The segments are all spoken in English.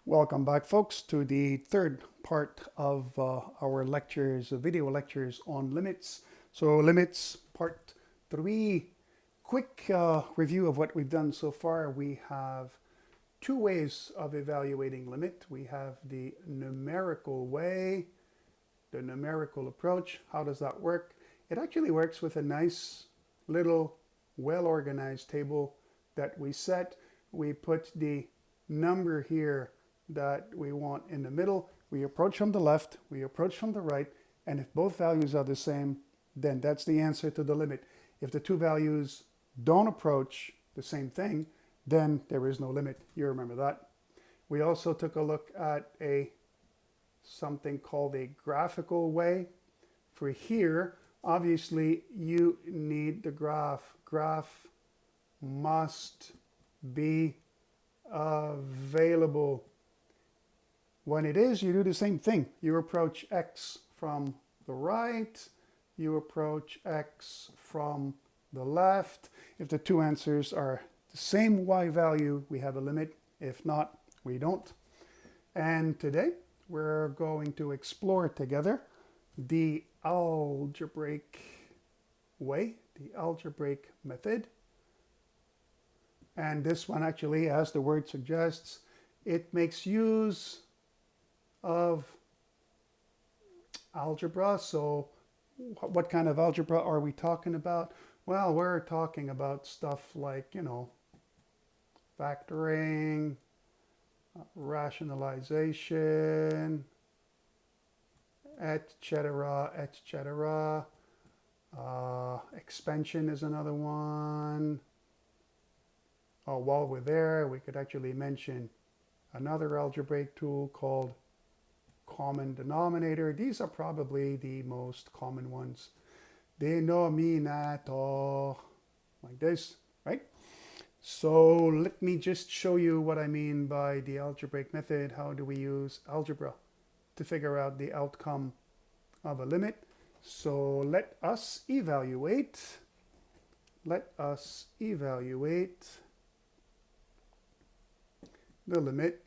Welcome back, folks, to the third part of our lectures, video lectures on limits. So limits part 3. Quick review of what we've done so far. We have two ways of evaluating limit. We have the numerical way, the numerical approach. How does that work? It actually works with a nice little well-organized table that we set. We put the number here that we want in the middle. We approach from the left, we approach from the right, and if both values are the same, then that's the answer to the limit. If the two values don't approach the same thing, then there is no limit. You remember that. We also took a look at something called a graphical way. For here, obviously you need the graph. Graph must be available. When it is, you do the same thing. You approach x from the right, you approach x from the left. If the two answers are the same y value, we have a limit. If not, we don't. And today, we're going to explore together the algebraic way, the algebraic method. And this one actually, as the word suggests, it makes use of algebra. So what kind of algebra are we talking about? Well, we're talking about stuff like, factoring, rationalization, etc., etc. Expansion is another one. Oh, while we're there, we could actually mention another algebraic tool called common denominator. These are probably the most common ones. Denominator, like this, right? So let me just show you what I mean by the algebraic method. How do we use algebra to figure out the outcome of a limit? So let us evaluate the limit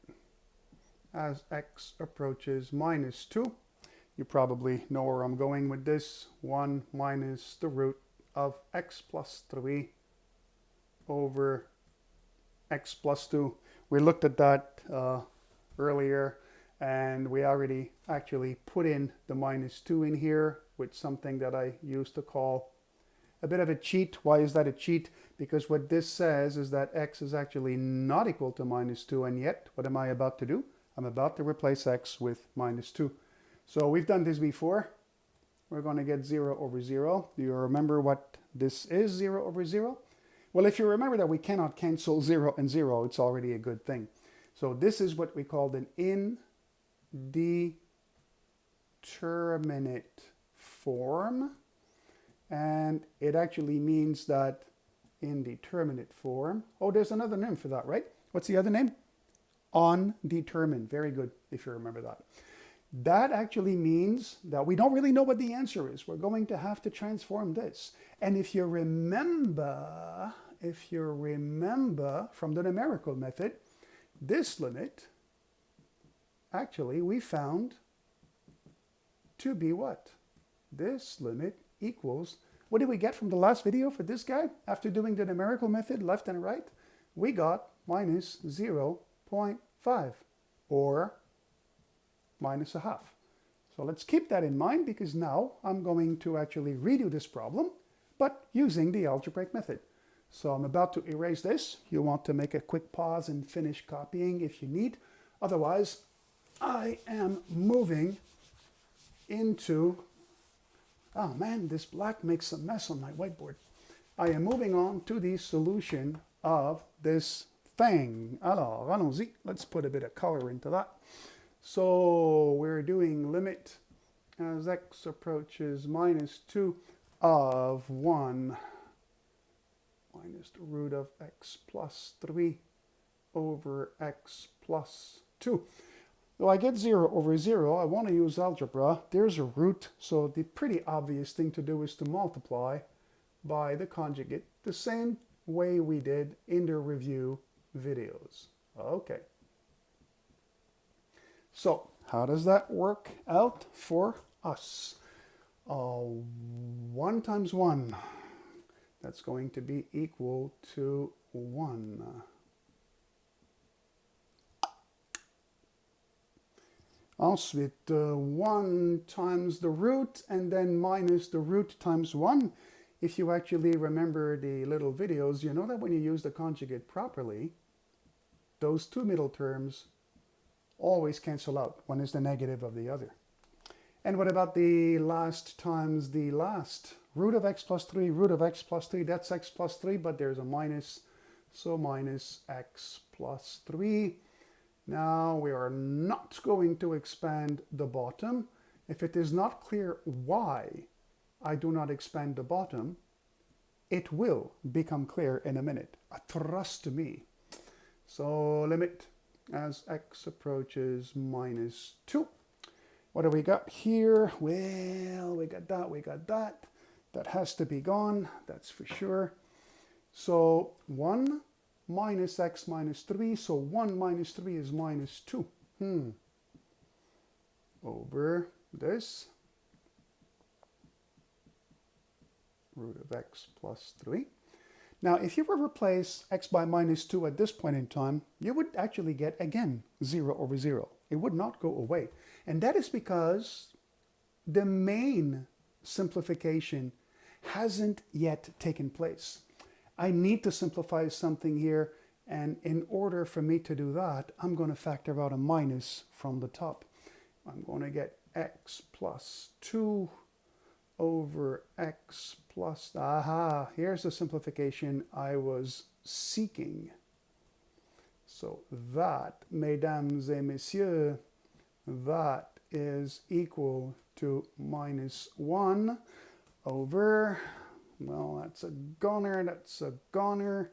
as x approaches -2. You probably know where I'm going with this. 1 minus the root of x plus 3 over x plus 2. We looked at that earlier, and we already actually put in the -2 in here with something that I used to call a bit of a cheat. Why is that a cheat? Because what this says is that x is actually not equal to -2, and yet, what am I about to do? I'm about to replace x with -2. So we've done this before. We're going to get 0 over 0. Do you remember what this is, 0 over 0? Well, if you remember that we cannot cancel 0 and 0, it's already a good thing. So this is what we called an indeterminate form. And it actually means that indeterminate form. Oh, there's another name for that, right? What's the other name? Undetermined. Very good, if you remember that. That actually means that we don't really know what the answer is. We're going to have to transform this. And if you remember from the numerical method, this limit, actually, we found to be what? This limit equals, what did we get from the last video for this guy? After doing the numerical method, left and right, we got minus 0.5, or minus a half. So let's keep that in mind, because now I'm going to actually redo this problem, but using the algebraic method. So I'm about to erase this. You want to make a quick pause and finish copying if you need. Otherwise, I am moving into, oh man, this black makes a mess on my whiteboard. I am moving on to the solution of this thing. Alors, allons-y. Let's put a bit of color into that. So we're doing limit as x approaches -2 of 1 minus the root of x plus 3 over x plus 2. Though I get 0 over 0, I want to use algebra. There's a root, so the pretty obvious thing to do is to multiply by the conjugate, the same way we did in the review videos. Okay. So how does that work out for us? 1 times 1, that's going to be equal to 1. Ensuite, 1 times the root, and then minus the root times 1. If you actually remember the little videos, you know that when you use the conjugate properly, those two middle terms always cancel out. One is the negative of the other. And what about the last times the last? Root of x plus 3, root of x plus 3, that's x plus 3, but there's a minus, so minus x plus 3. Now we are not going to expand the bottom. If it is not clear why I do not expand the bottom, it will become clear in a minute. Trust me. So limit as x approaches minus 2. What do we got here? Well, we got that. That has to be gone, that's for sure. So 1 minus x minus 3, so 1 minus 3 is minus 2. Over this, root of x plus 3. Now, if you were to replace x by minus 2 at this point in time, you would actually get, again, 0 over 0. It would not go away. And that is because the main simplification hasn't yet taken place. I need to simplify something here, and in order for me to do that, I'm going to factor out a minus from the top. I'm going to get x plus 2 over x plus, here's the simplification I was seeking. So that, mesdames et messieurs, that is equal to minus 1 over, well, that's a goner.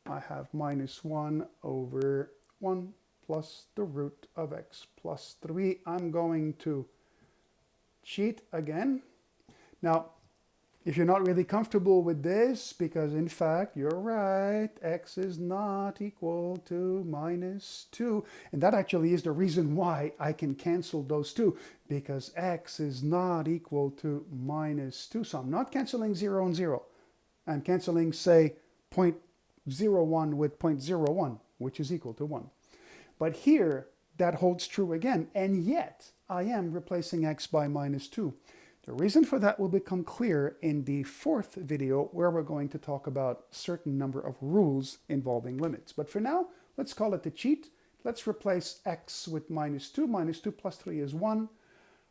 I have minus 1 over 1 plus the root of x plus 3. I'm going to cheat again. Now, if you're not really comfortable with this, because in fact, you're right, x is not equal to minus 2. And that actually is the reason why I can cancel those two, because x is not equal to minus 2. So I'm not canceling 0 and 0. I'm canceling, say, 0.01 with 0.01, which is equal to 1. But here, that holds true again, and yet I am replacing x by minus 2. The reason for that will become clear in the fourth video, where we're going to talk about a certain number of rules involving limits. But for now, let's call it the cheat. Let's replace x with minus 2. Minus 2 plus 3 is 1.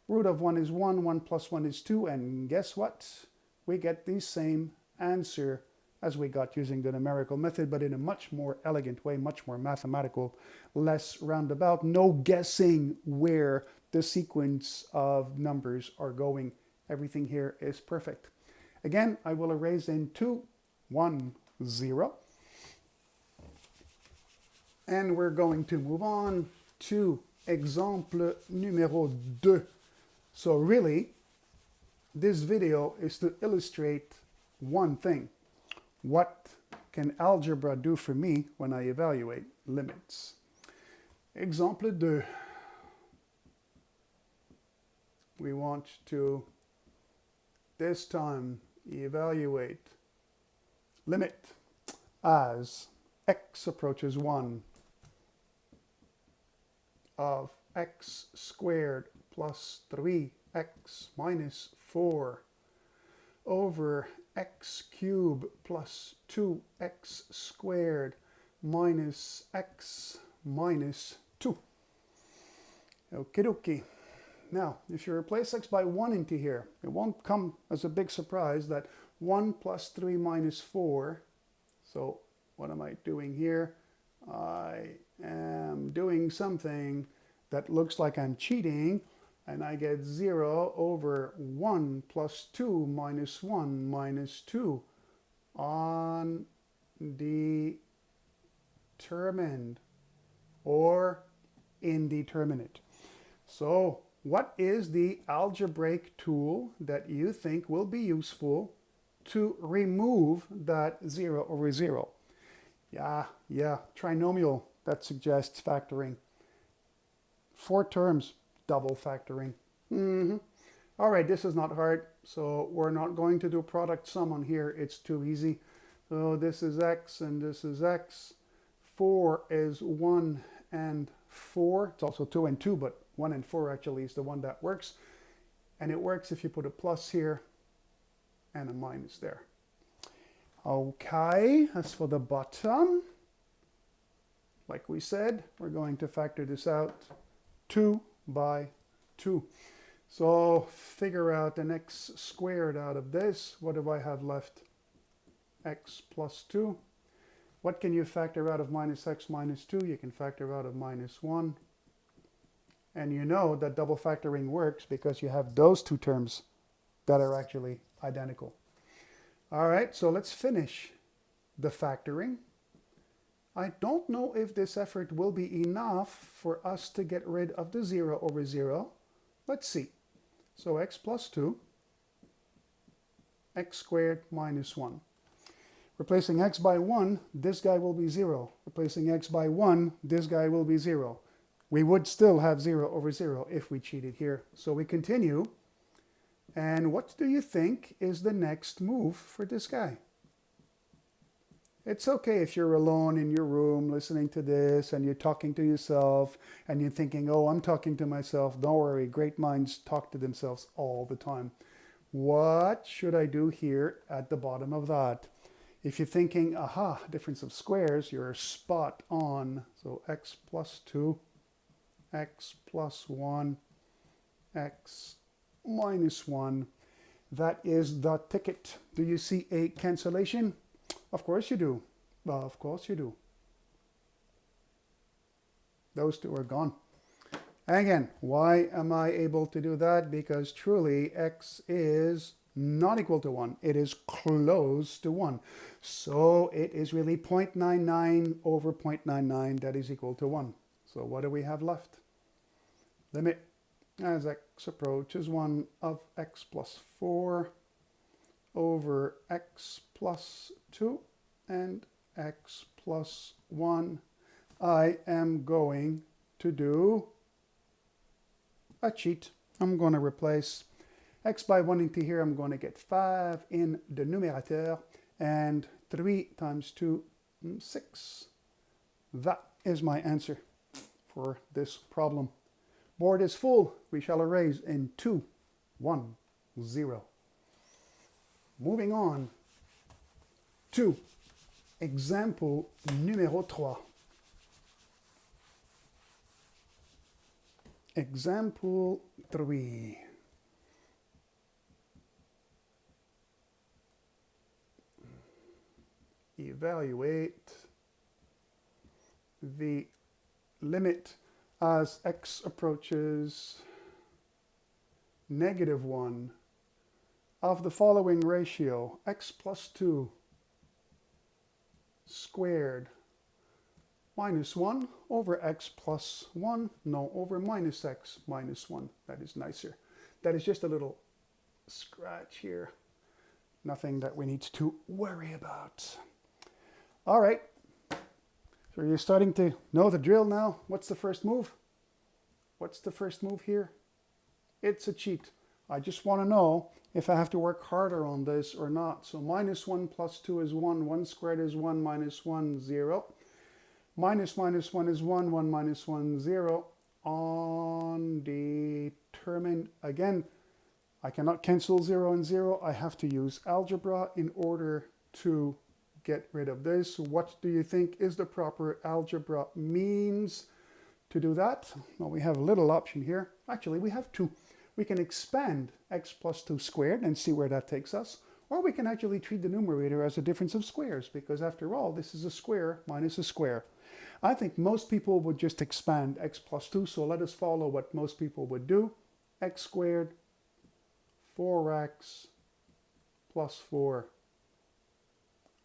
Root of 1 is 1. 1 plus 1 is 2. And guess what? We get the same answer as we got using the numerical method, but in a much more elegant way, much more mathematical, less roundabout. No guessing where the sequence of numbers are going. Everything here is perfect. Again, I will erase in 2, 1, 0. And we're going to move on to exemple numéro 2. So really, this video is to illustrate one thing. What can algebra do for me when I evaluate limits? Exemple 2. We want to, this time, evaluate limit as x approaches 1 of x squared plus 3x minus 4 over x cubed plus 2x squared minus x minus 2. Okie dokie. Now, if you replace x by 1 into here, it won't come as a big surprise that 1 plus 3 minus 4. So what am I doing here? I am doing something that looks like I'm cheating, and I get 0 over 1 plus 2 minus 1 minus 2 undetermined or indeterminate. So what is the algebraic tool that you think will be useful to remove that 0 over 0? Yeah, trinomial, that suggests factoring. 4 terms, double factoring. All right, this is not hard, so we're not going to do product sum on here. It's too easy. So this is x and this is x. 4 is 1 and 4. It's also 2 and 2, but 1 and 4 actually is the one that works. And it works if you put a plus here and a minus there. Okay, as for the bottom, like we said, we're going to factor this out 2 by 2. So figure out an x squared out of this. What do I have left? X plus 2. What can you factor out of minus x minus 2? You can factor out of minus 1. And you know that double factoring works because you have those two terms that are actually identical. All right, so let's finish the factoring. I don't know if this effort will be enough for us to get rid of the 0 over 0. Let's see. So x plus 2, x squared minus 1. Replacing x by 1, this guy will be 0. Replacing x by 1, this guy will be 0. We would still have 0 over 0 if we cheated here. So we continue. And what do you think is the next move for this guy? It's okay if you're alone in your room listening to this and you're talking to yourself and you're thinking, oh, I'm talking to myself. Don't worry, great minds talk to themselves all the time. What should I do here at the bottom of that? If you're thinking, aha, difference of squares, you're spot on. So x plus 2, x plus 1, x minus 1. That is the ticket. Do you see a cancellation? Of course you do. Well, of course you do. Those two are gone. Again, why am I able to do that? Because truly x is not equal to 1. It is close to 1. So it is really 0.99 over 0.99 that is equal to 1. So what do we have left? Limit as x approaches 1 of x plus 4 over x plus 2 and x plus 1. I am going to do a cheat. I'm going to replace x by 1 into here. I'm going to get 5 in the numerator and 3 times 2, 6. That is my answer for this problem. Board is full. We shall erase in 2, 1, 0. Moving on to example numéro 3. Example 3. Evaluate the limit as x approaches -1 of the following ratio, x plus 2 squared minus 1 over x plus 1, no, over minus x minus 1. That is nicer. That is just a little scratch here. Nothing that we need to worry about. All right. So you're starting to know the drill now. What's the first move? What's the first move here? It's a cheat. I just want to know if I have to work harder on this or not. So minus 1 plus 2 is 1. 1 squared is 1 minus 1, 0. Minus 1 is 1. 1 minus 1, 0. Undetermined. Again, I cannot cancel 0 and 0. I have to use algebra in order to get rid of this. What do you think is the proper algebra means to do that? Well, we have a little option here. Actually, we have two. We can expand x plus 2 squared and see where that takes us. Or we can actually treat the numerator as a difference of squares, because after all, this is a square minus a square. I think most people would just expand x plus 2, so let us follow what most people would do. X squared, 4x plus 4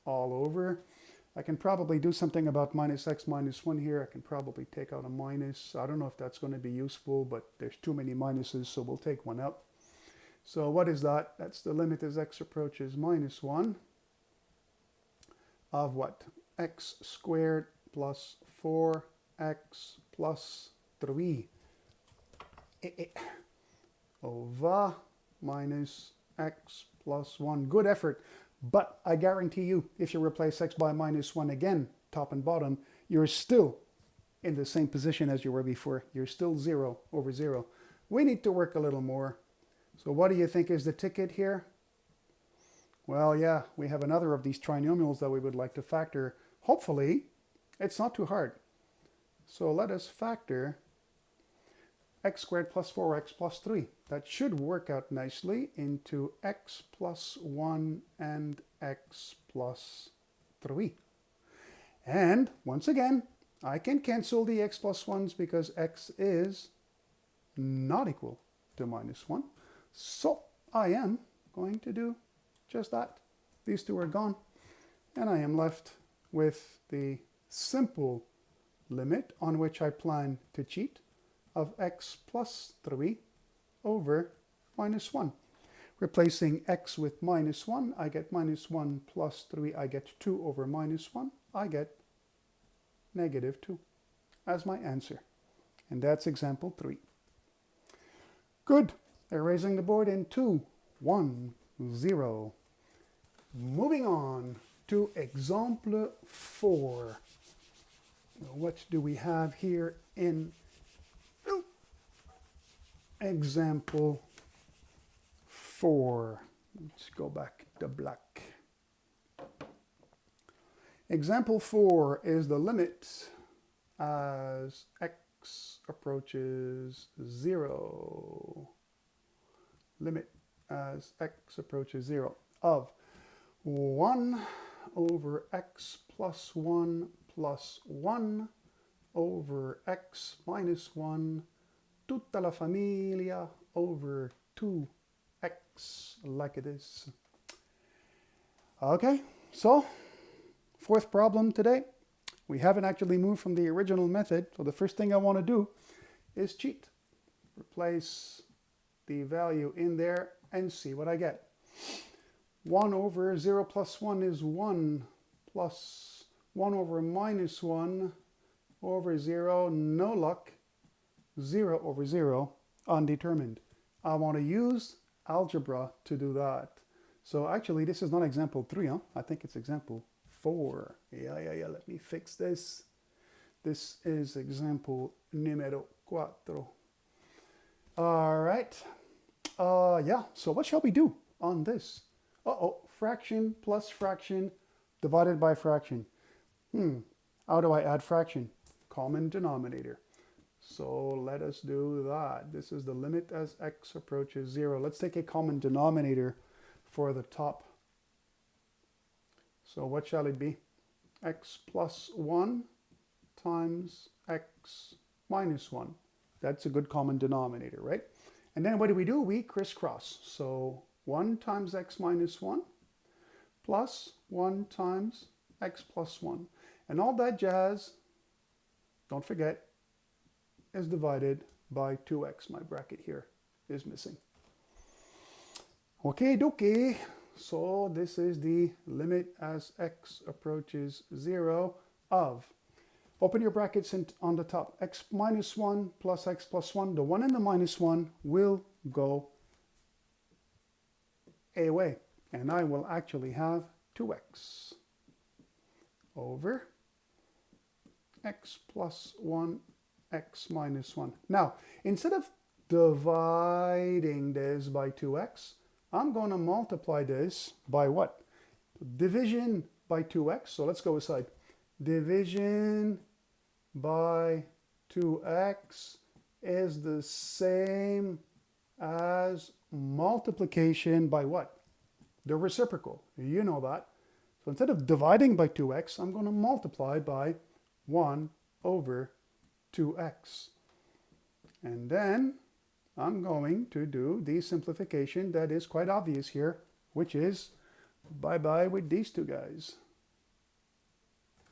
all over. I can probably do something about minus x minus 1 here. I can probably take out a minus. I don't know if that's going to be useful, but there's too many minuses, so we'll take one out. So what is that? That's the limit as x approaches minus 1 of what? X squared plus 4x plus 3. over minus x plus 1. Good effort. But I guarantee you, if you replace x by minus 1 again, top and bottom, you're still in the same position as you were before. You're still 0 over 0. We need to work a little more. So what do you think is the ticket here? Well, yeah, we have another of these trinomials that we would like to factor. Hopefully, it's not too hard. So let us factor x squared plus 4x plus 3. That should work out nicely into x plus 1 and x plus 3. And once again, I can cancel the x plus 1s because x is not equal to minus 1. So I am going to do just that. These two are gone. And I am left with the simple limit on which I plan to cheat of x plus 3 over minus 1. Replacing x with minus 1, I get minus 1 plus 3, I get 2 over minus 1. I get negative 2 as my answer. And that's example 3. Good. Erasing the board in 2, 1, 0. Moving on to example 4. What do we have here in example 4? Let's go back to black. Example 4 is the limit as x approaches 0. Limit as x approaches 0 of 1 over x plus 1 plus 1 over x minus 1 tutta la familia over 2x, like it is. Okay, so fourth problem today. We haven't actually moved from the original method, so the first thing I want to do is cheat. Replace the value in there and see what I get. 1 over 0 plus 1 is 1 plus 1 over minus 1 over 0, no luck. 0 over 0, undetermined. I want to use algebra to do that. So actually, this is not example 3, huh? I think it's example 4. Yeah, let me fix this. This is example numero 4. All right. Yeah, so what shall we do on this? Fraction plus fraction divided by fraction. How do I add fraction? Common denominator. So let us do that. This is the limit as x approaches 0. Let's take a common denominator for the top. So what shall it be? X plus 1 times x minus 1. That's a good common denominator, right? And then what do? We crisscross. So 1 times x minus 1 plus 1 times x plus 1. And all that jazz, don't forget, is divided by 2x. My bracket here is missing. Okay, dokie. So this is the limit as x approaches 0 of, open your brackets on the top, x minus 1 plus x plus 1. The 1 and the minus 1 will go away. And I will actually have 2x over x plus 1, x minus 1. Now, instead of dividing this by 2x, I'm going to multiply this by what? Division by 2x. So let's go aside. Division by 2x is the same as multiplication by what? The reciprocal. You know that. So instead of dividing by 2x, I'm going to multiply by 1 over 2x. And then I'm going to do the simplification that is quite obvious here, which is bye-bye with these two guys.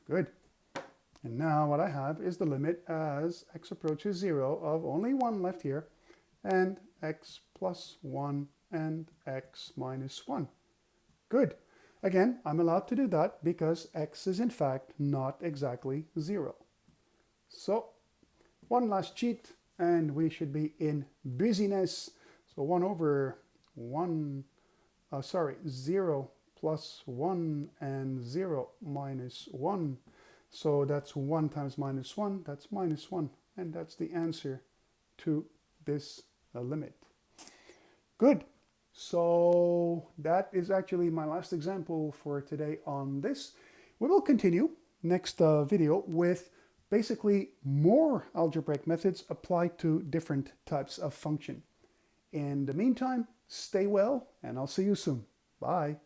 Good. And now what I have is the limit as x approaches 0 of only 1 left here, and x plus 1 and x minus 1. Good. Again, I'm allowed to do that because x is in fact not exactly 0. So, one last cheat. and we should be in busyness. So 1 over 1, 0 plus 1 and 0 minus 1. So that's 1 times minus 1, that's minus 1. And that's the answer to this limit. Good. So that is actually my last example for today on this. We will continue next video with basically more algebraic methods applied to different types of function. In the meantime, stay well, and I'll see you soon. Bye.